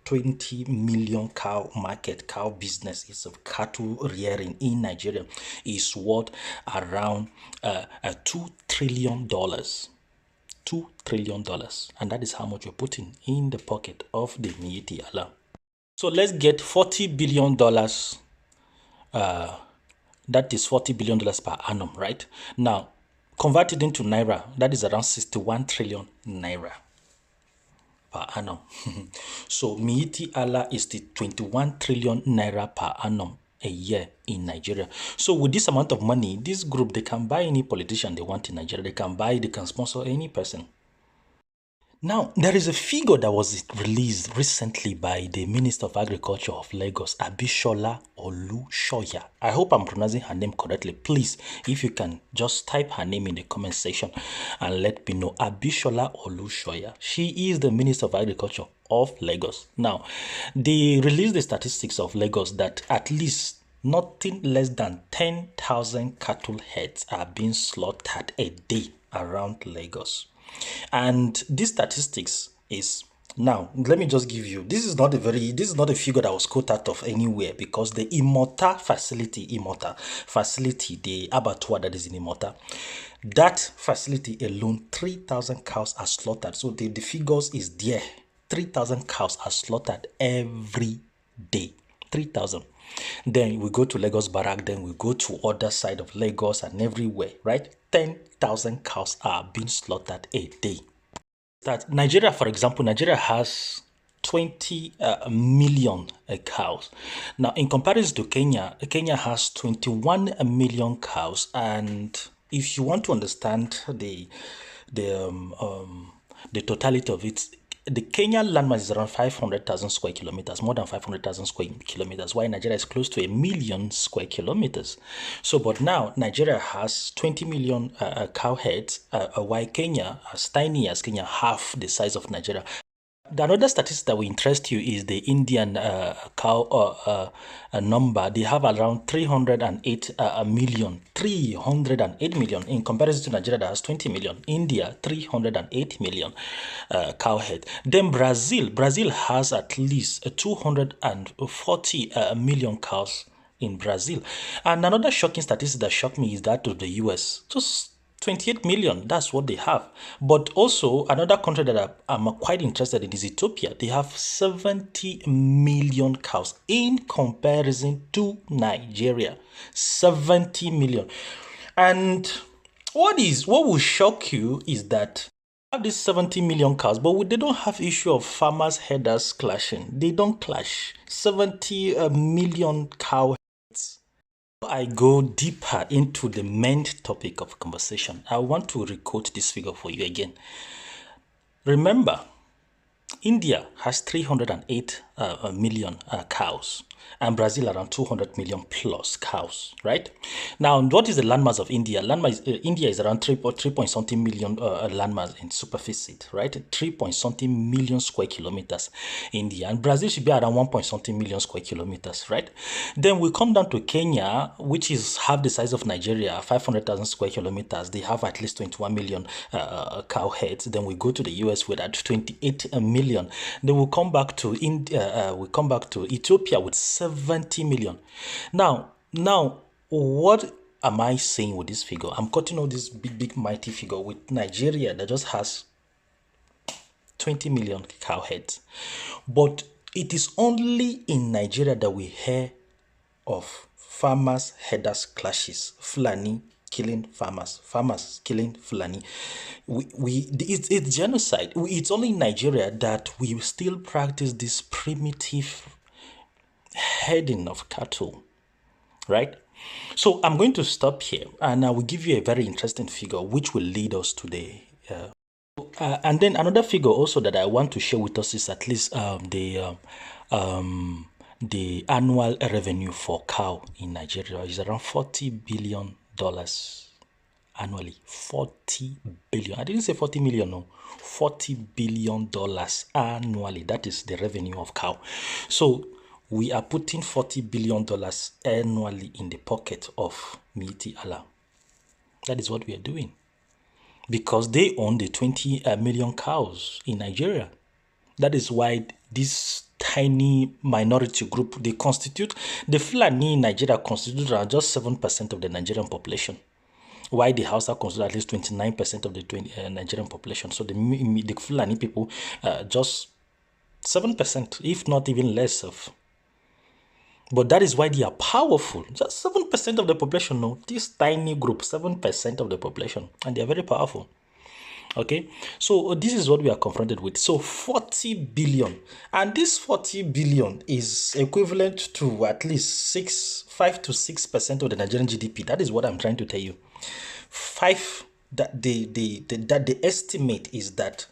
20 million cow market, cow business is of cattle rearing in Nigeria is worth around $2 trillion. $2 trillion. And that is how much we're putting in the pocket of the Miyitti Allah. So let's get $40 billion. That is $40 billion per annum, right? Now, converted into Naira, that is around 61 trillion Naira per annum. So Miyitti Allah is the 21 trillion Naira per annum a year in Nigeria. So with this amount of money, this group, they can buy any politician they want in Nigeria. They can sponsor any person. Now, there is a figure that was released recently by the Minister of Agriculture of Lagos, Abishola Olushoya. I hope I'm pronouncing her name correctly. Please, if you can just type her name in the comment section and let me know. Abishola Olushoya. She is the Minister of Agriculture of Lagos. Now, they released the statistics of Lagos that at least nothing less than 10,000 cattle heads are being slaughtered a day around Lagos. And this statistics is, now let me just give you, this is not a figure that was quoted out of anywhere, because the Imota facility, the abattoir that is in Imota, that facility alone, 3,000 cows are slaughtered. So the figures is there. 3,000 cows are slaughtered every day. 3,000. Then we go to Lagos Barrack, then we go to other side of Lagos and everywhere, right? 10,000 cows are being slaughtered a day. That Nigeria, for example, Nigeria has 20 million cows. Now, in comparison to Kenya, Kenya has 21 million cows. And if you want to understand the totality of it, the Kenyan landmass is around 500,000 square kilometers, more than 500,000 square kilometers, while Nigeria is close to 1 million square kilometers. So, but now Nigeria has 20 million cow heads, while Kenya, as tiny as Kenya, half the size of Nigeria. Another statistic that will interest you is the Indian cow number. They have around 308 million. 308 million in comparison to Nigeria that has 20 million. India, 308 million cow head. Then Brazil has at least 240 million cows in Brazil. And another shocking statistic that shocked me is that of the US. Just 28 million, that's what they have. But also, another country that I'm quite interested in is Ethiopia. They have 70 million cows in comparison to Nigeria. 70 million. And what will shock you is that they have these 70 million cows, but they don't have issue of farmers' headers clashing. They don't clash. 70 million cow heads. I go deeper into the main topic of conversation, I want to requote this figure for you again. Remember, India has 308 million cows, and Brazil around 200 million plus cows, right? Now, what is the landmass of India? India is around 3 point something million landmass in superficie, right? 3 point something million square kilometers, India, and Brazil should be around 1 point something million square kilometers, right? Then we come down to Kenya, which is half the size of Nigeria, 500,000 square kilometers. They have at least 21 million cow heads. Then we go to the US with at 28 million. Then we come back to India. We come back to Ethiopia with 70 million. Now, what am I saying with this figure? I'm cutting all this big mighty figure with Nigeria that just has 20 million cow heads. But it is only in Nigeria that we hear of farmers headers clashes, Fulani killing farmers killing Fulani. It's genocide. It's only in Nigeria that we still practice this primitive herding of cattle, right? So I'm going to stop here, and I will give you a very interesting figure which will lead us to the and then another figure also that I want to share with us is at least the annual revenue for cow in Nigeria is around $40 billion annually. 40 billion. I didn't say 40 million, no. $40 billion annually. That is the revenue of cow. So we are putting $40 billion annually in the pocket of Miyitti Allah. That is what we are doing. Because they own the 20 million cows in Nigeria. That is why this tiny minority group. The Fulani in Nigeria constitute around just 7% of the Nigerian population, while the Hausa constitute at least 29% of the Nigerian population. So the Fulani people, just 7%, if not even less of. But that is why they are powerful. Just 7% of the population, no. This tiny group, 7% of the population, and they are very powerful. Okay, so this is what we are confronted with. So 40 billion, and this 40 billion is equivalent to at least 5 to 6% of the Nigerian GDP. That is what I'm trying to tell you. The estimate is that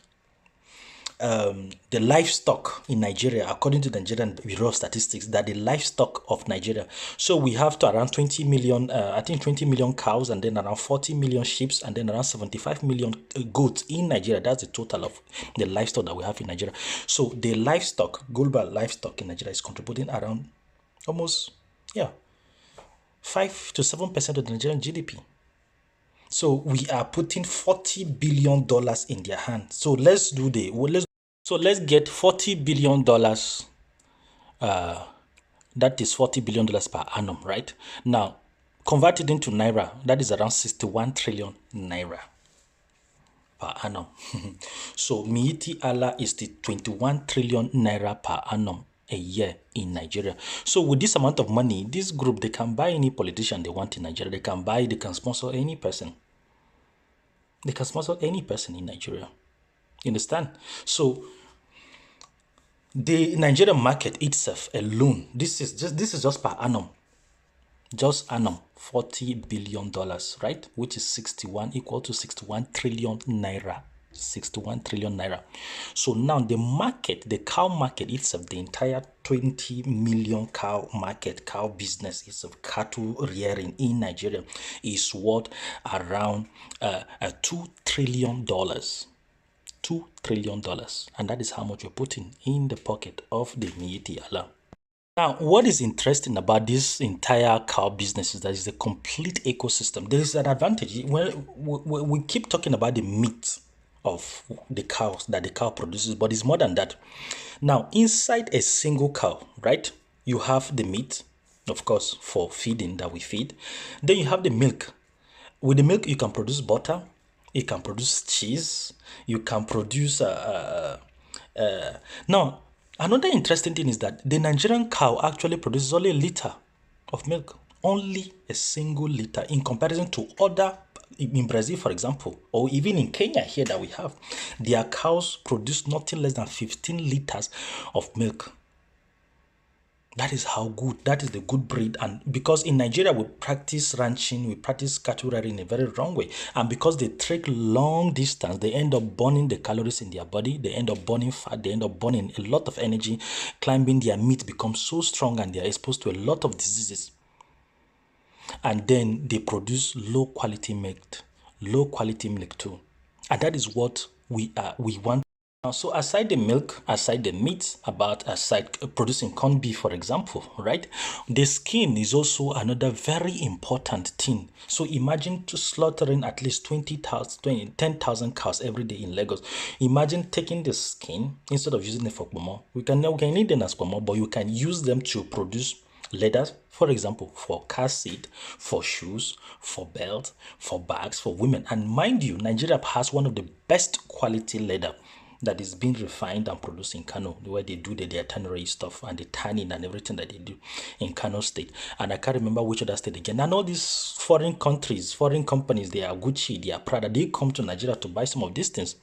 the livestock in Nigeria, according to the Nigerian Bureau of Statistics, that the livestock of Nigeria. So we have to around 20 million, I think 20 million cows, and then around 40 million sheep, and then around 75 million goats in Nigeria. That's the total of the livestock that we have in Nigeria. So the livestock, global livestock in Nigeria is contributing around almost, 5 to 7% of the Nigerian GDP. So we are putting $40 billion in their hands. So let's get $40 billion. That is $40 billion per annum, right? Now, convert it into Naira. That is around 61 trillion Naira per annum. So Miyitti Allah is the 21 trillion Naira per annum a year in Nigeria. So with this amount of money, this group, they can buy any politician they want in Nigeria. They can sponsor any person. They can sponsor any person in Nigeria. You understand? So the Nigerian market itself alone, this is just per annum. Just annum, $40 billion, right? Which is equal to 61 trillion Naira. 61 trillion Naira. So now the market, the cow market itself, the entire 20 million cow market, cow business itself, cattle rearing in Nigeria is worth around $2 trillion. $2 trillion. And that is how much we're putting in the pocket of the Miyitti Allah. Now, what is interesting about this entire cow business is that it's a complete ecosystem. There is an advantage. We keep talking about the meat of the cows that the cow produces, but it's more than that. Now, inside a single cow, right, you have the meat, of course, for feeding that we feed. Then you have the milk. With the milk, you can produce butter, you can produce cheese, you can produce now, another interesting thing is that the Nigerian cow actually produces only a liter of milk, only a single liter, in comparison to other, in Brazil, for example, or even in Kenya here that we have, their cows produce nothing less than 15 liters of milk. That is how good, that is the good breed. And because in Nigeria, we practice ranching, we practice cattle rearing in a very wrong way. And because they trek long distance, they end up burning the calories in their body. They end up burning fat. They end up burning a lot of energy. Climbing, their meat becomes so strong and they are exposed to a lot of diseases. And then they produce low quality milk too. And that is what we want. So aside the milk, aside the meat, aside producing corned beef, for example, right? The skin is also another very important thing. So imagine slaughtering at least 10,000 cows every day in Lagos. Imagine taking the skin, instead of using it for pomo, we can eat them as pomo, but you can use them to produce leather, for example, for car seat, for shoes, for belts, for bags, for women. And mind you, Nigeria has one of the best quality leather that is being refined and produced in Kano, where they do their tannery stuff and the tanning and everything that they do in Kano State. And I can't remember which other state again. And all these foreign countries, foreign companies, they are Gucci, they are Prada, they come to Nigeria to buy some of these things.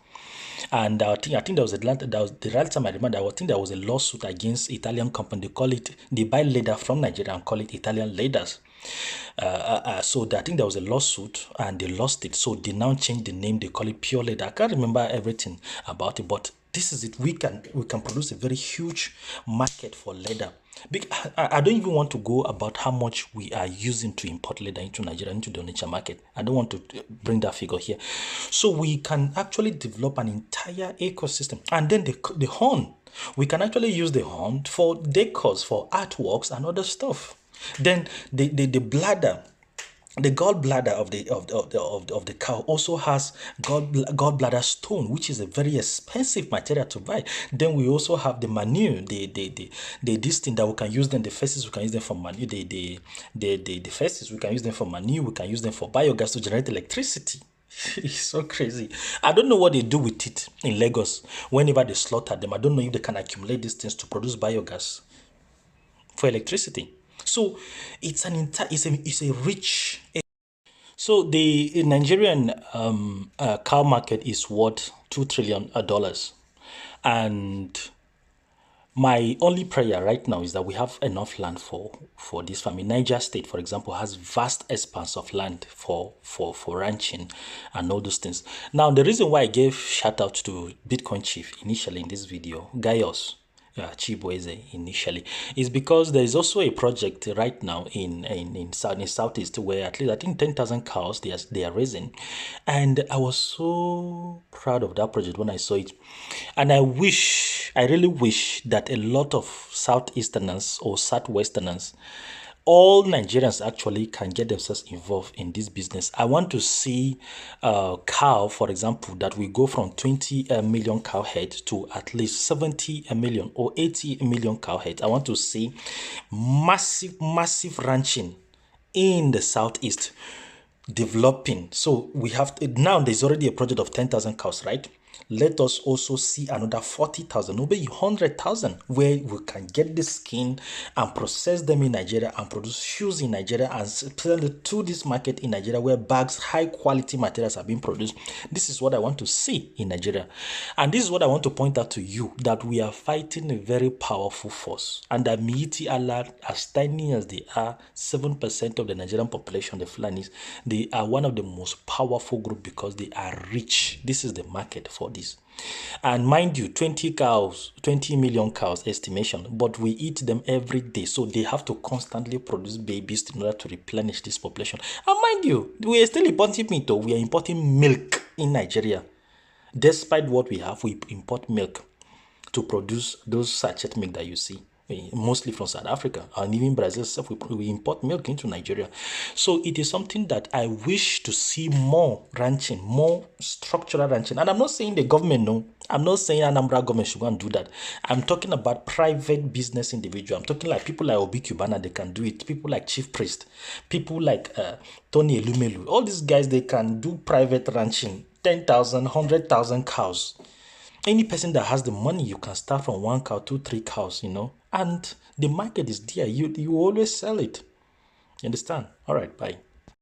And I think there was the right time I remember, I think there was a lawsuit against Italian company. They buy leather from Nigeria and call it Italian leathers. So I think there was a lawsuit and they lost it. So they now changed the name. They call it pure leather. I can't remember everything about it, but this is it. We can produce a very huge market for leather. I don't even want to go about how much we are using to import leather into Nigeria, into the Onitsha market. I don't want to bring that figure here. So we can actually develop an entire ecosystem. And then the horn, we can actually use the horn for decors, for artworks and other stuff. Then the bladder, The gallbladder of the cow also has gallbladder stone, which is a very expensive material to buy. Then we also have the manure, the this thing that we can use them, the feces we can use them for manure, the feces we can use them for manure, we can use them for biogas to generate electricity. It's so crazy. I don't know what they do with it in Lagos whenever they slaughter them. I don't know if they can accumulate these things to produce biogas for electricity. So it's a rich. So the Nigerian cow market is worth $2 trillion, and my only prayer right now is that we have enough land for this farming. Niger State, for example, has vast expanse of land for ranching and all those things. Now, the reason why I gave shout out to Bitcoin Chief initially in this video, Gaius, Chibueze initially, is because there is also a project right now in Southeast where at least I think 10,000 cows they are raising, and I was so proud of that project when I saw it, and I really wish that a lot of Southeasterners or Southwesterners, all Nigerians actually can get themselves involved in this business. I want to see cow, for example, that we go from 20 million cow head to at least 70 million or 80 million cow head. I want to see massive ranching in the Southeast developing. So we have now there's already a project of 10,000 cows, right? Let us also see another 40,000, maybe 100,000, where we can get the skin and process them in Nigeria and produce shoes in Nigeria and sell it to this market in Nigeria where bags, high quality materials are being produced. This is what I want to see in Nigeria. And this is what I want to point out to you, that we are fighting a very powerful force. And that Miyitti Allah, as tiny as they are, 7% of the Nigerian population, the Fulanis, they are one of the most powerful group because they are rich. This is the market for this. And mind you, 20 cows, 20 million cows estimation, but we eat them every day. So they have to constantly produce babies in order to replenish this population. And mind you, we are still importing meat, though. We are importing milk in Nigeria. Despite what we have, we import milk to produce those sachet milk that you see, mostly from South Africa and even Brazil itself. We import milk into Nigeria. So it is something that I wish to see more ranching, more structural ranching. And I'm not saying the government, no. I'm not saying Anambra government should go and do that. I'm talking about private business individual. I'm talking like people like Obi Kubana, they can do it. People like Chief Priest, people like Tony Elumelu. All these guys, they can do private ranching, 10,000, 100,000 cows. Any person that has the money, you can start from 1 cow, 2, 3 cows, and the market is there. You always sell it. You understand? All right, bye.